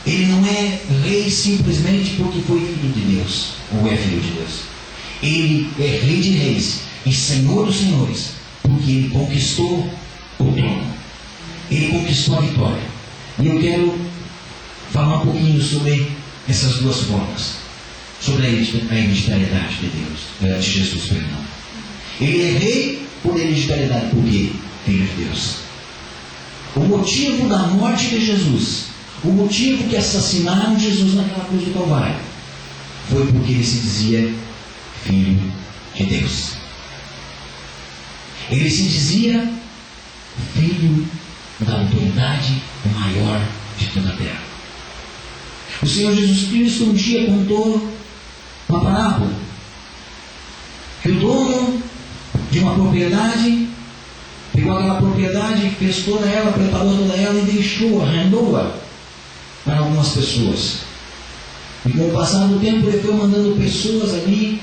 Ele não é rei simplesmente porque foi filho de Deus, ou é filho de Deus. Ele é rei de reis e senhor dos senhores, porque ele conquistou o trono. Ele conquistou a vitória. E eu quero falar um pouquinho sobre essas duas formas. Sobre a hereditariedade de Deus, de Jesus, perdão. Ele é rei por hereditariedade, porque filho de Deus. O motivo da morte de Jesus, o motivo que assassinaram Jesus naquela cruz do Calvário, foi porque ele se dizia filho de Deus. Ele se dizia filho da autoridade maior de toda a terra. O Senhor Jesus Cristo um dia contou uma parábola que o dono de uma propriedade pegou aquela propriedade, fez toda ela, preparou toda ela e deixou, arrendou-a para algumas pessoas. E com o passar do tempo ele foi mandando pessoas ali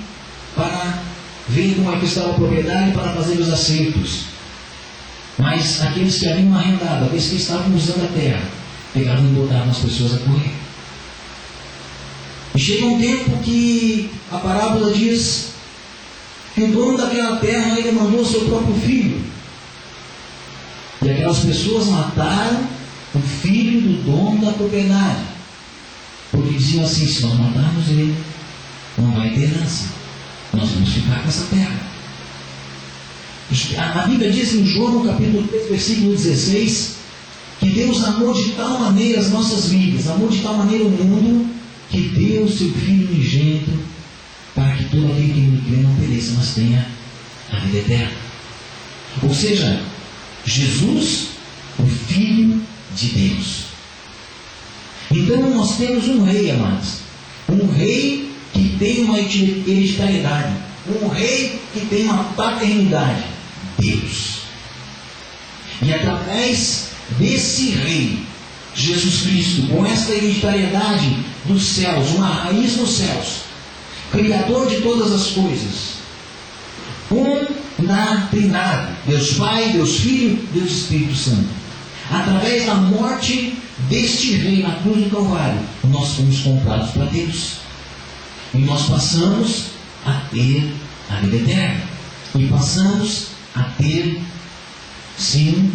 para ver como é que estava a propriedade, para fazer os acertos. Mas aqueles que haviam arrendado, aqueles que estavam usando a terra, pegaram e botaram as pessoas a correr. E chega um tempo que a parábola diz que o dono daquela terra, ele mandou seu próprio filho. E aquelas pessoas mataram o filho do dono da propriedade. Porque diziam assim: se nós matarmos ele, não vai ter herança. Nós vamos ficar com essa terra. A Bíblia diz em João, no capítulo 3, versículo 16, que Deus amou de tal maneira as nossas vidas, amou de tal maneira o mundo, que deu o seu Filho unigênito, para que todo aquele que nele crê não pereça, mas tenha a vida eterna. Ou seja, Jesus, o Filho de Deus. Então nós temos um rei, amados. Um rei que tem uma hereditariedade. Um rei que tem uma paternidade. Deus. E através desse rei, Jesus Cristo, com esta hereditariedade dos céus, uma raiz nos céus, Criador de todas as coisas, na Trindade, Deus Pai, Deus Filho, Deus Espírito Santo. Através da morte deste rei na cruz do Calvário, nós fomos comprados para Deus. E nós passamos a ter a vida eterna. E passamos a ter, sim,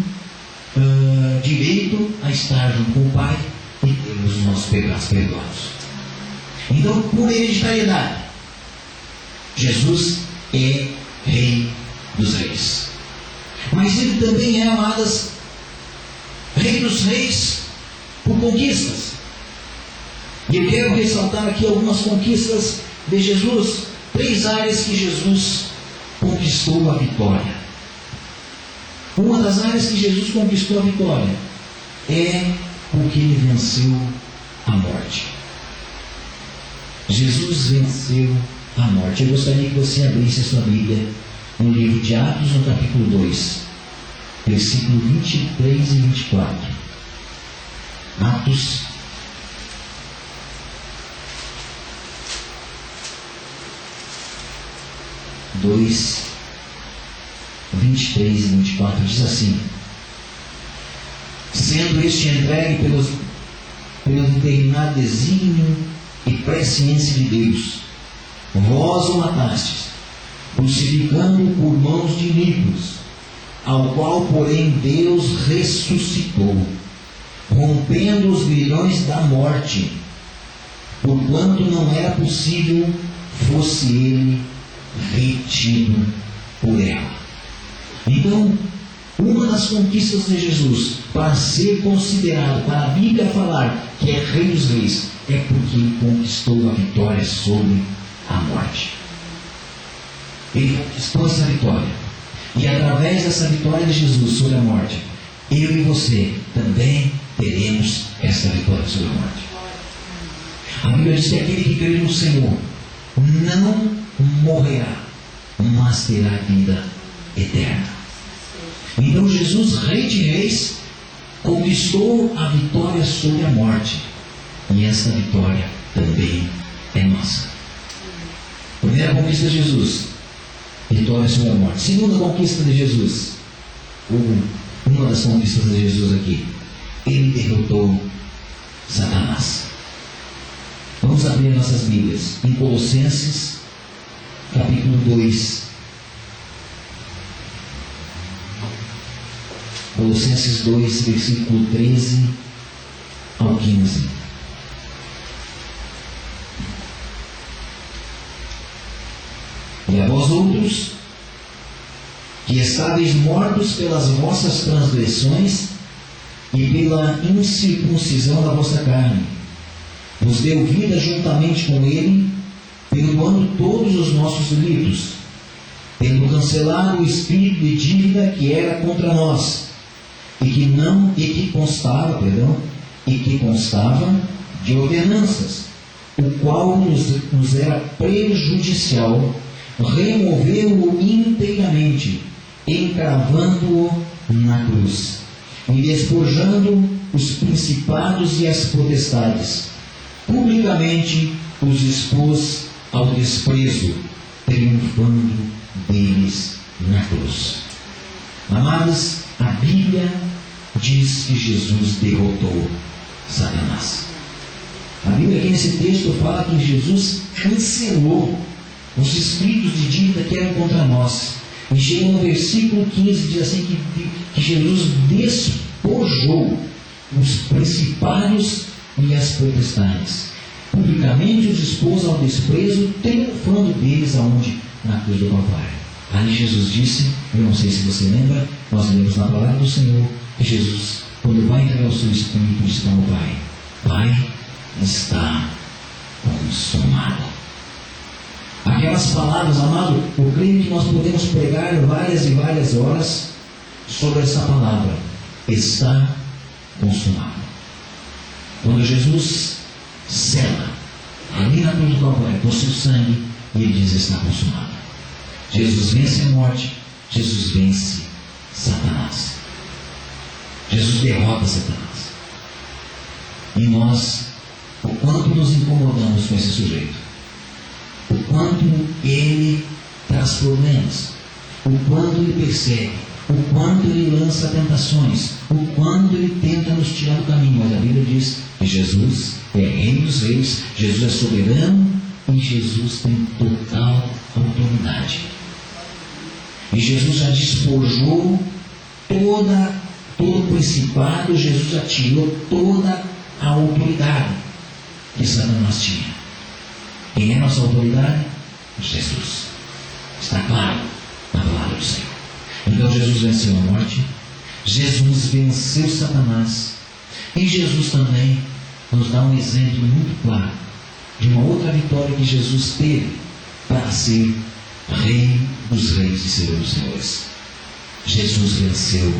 direito a estar junto com o Pai e termos os nossos pecados perdoados. Então, por hereditariedade, Jesus é Rei dos Reis. Mas ele também é, amadas, Rei dos Reis por conquistas. E eu quero ressaltar aqui algumas conquistas de Jesus. 3 áreas que Jesus conquistou a vitória. Uma das áreas que Jesus conquistou a vitória é porque ele venceu a morte. Jesus venceu a morte. Eu gostaria que você abrisse a sua Bíblia no livro de Atos, no capítulo 2, versículo 23 e 24. Atos 2, 23 e 24 diz assim: sendo este entregue pelo determinado desígnio e presciência de Deus, vós o matastes, crucificando-o por mãos de iníquos, ao qual, porém, Deus ressuscitou, rompendo os grilhões da morte, porquanto não era possível fosse ele retido por ela. Então, uma das conquistas de Jesus, para ser considerado, para a Bíblia falar que é Rei dos Reis, é porque ele conquistou a vitória sobre a morte. Ele conquistou essa vitória. E através dessa vitória de Jesus sobre a morte, eu e você também teremos essa vitória sobre a morte. A Bíblia diz que aquele que crê no Senhor não morrerá, mas terá vida eterna. Então Jesus, Rei de Reis, conquistou a vitória sobre a morte. E essa vitória também é nossa. Primeira conquista de Jesus, vitória sobre a morte. Segunda conquista de Jesus, uma das conquistas de Jesus aqui, ele derrotou Satanás. abrir nossas Bíblias em Colossenses, capítulo 2. Colossenses 2, versículo 13 ao 15. E a vós outros, que estáveis mortos pelas vossas transgressões e pela incircuncisão da vossa carne, vos deu vida juntamente com ele, perdoando todos os nossos delitos, tendo cancelado o espírito de dívida que era contra nós, e que constava de ordenanças, o qual nos era prejudicial, removeu-o inteiramente, encravando-o na cruz, e despojando os principados e as potestades, publicamente os expôs ao desprezo, triunfando deles na cruz. Amados, a Bíblia diz que Jesus derrotou Satanás. A Bíblia aqui nesse texto fala que Jesus cancelou os espíritos de dívida que eram contra nós. E chega no versículo 15, diz assim que Jesus despojou os principados e as potestades, publicamente os expôs ao desprezo, triunfando deles aonde? Na cruz do Calvário. Ali Jesus disse, eu não sei se você lembra, nós lemos na palavra do Senhor, que Jesus, quando vai entregar o seu Espírito, disse para o Pai: Pai, está consumado. Aquelas palavras, amado, eu creio que nós podemos pregar várias e várias horas sobre essa palavra: está consumado. Quando Jesus sela ali na cruz do Calvário com o seu sangue, e ele diz: está consumado. Jesus vence a morte, Jesus vence Satanás. Jesus derrota Satanás. E nós, o quanto nos incomodamos com esse sujeito, o quanto ele traz problemas, o quanto ele persegue, o quanto ele lança tentações, o quanto ele tenta nos tirar do caminho. Mas a Bíblia diz que Jesus é Rei dos Reis, Jesus é soberano e Jesus tem total autoridade. E Jesus já despojou todo o principado, Jesus já tirou toda a autoridade que Satanás tinha. Quem é nossa autoridade? Jesus. Está claro na palavra do Senhor. Então Jesus venceu a morte, Jesus venceu Satanás, e Jesus também nos dá um exemplo muito claro de uma outra vitória que Jesus teve para ser Rei dos Reis e Senhor dos Senhores. Jesus venceu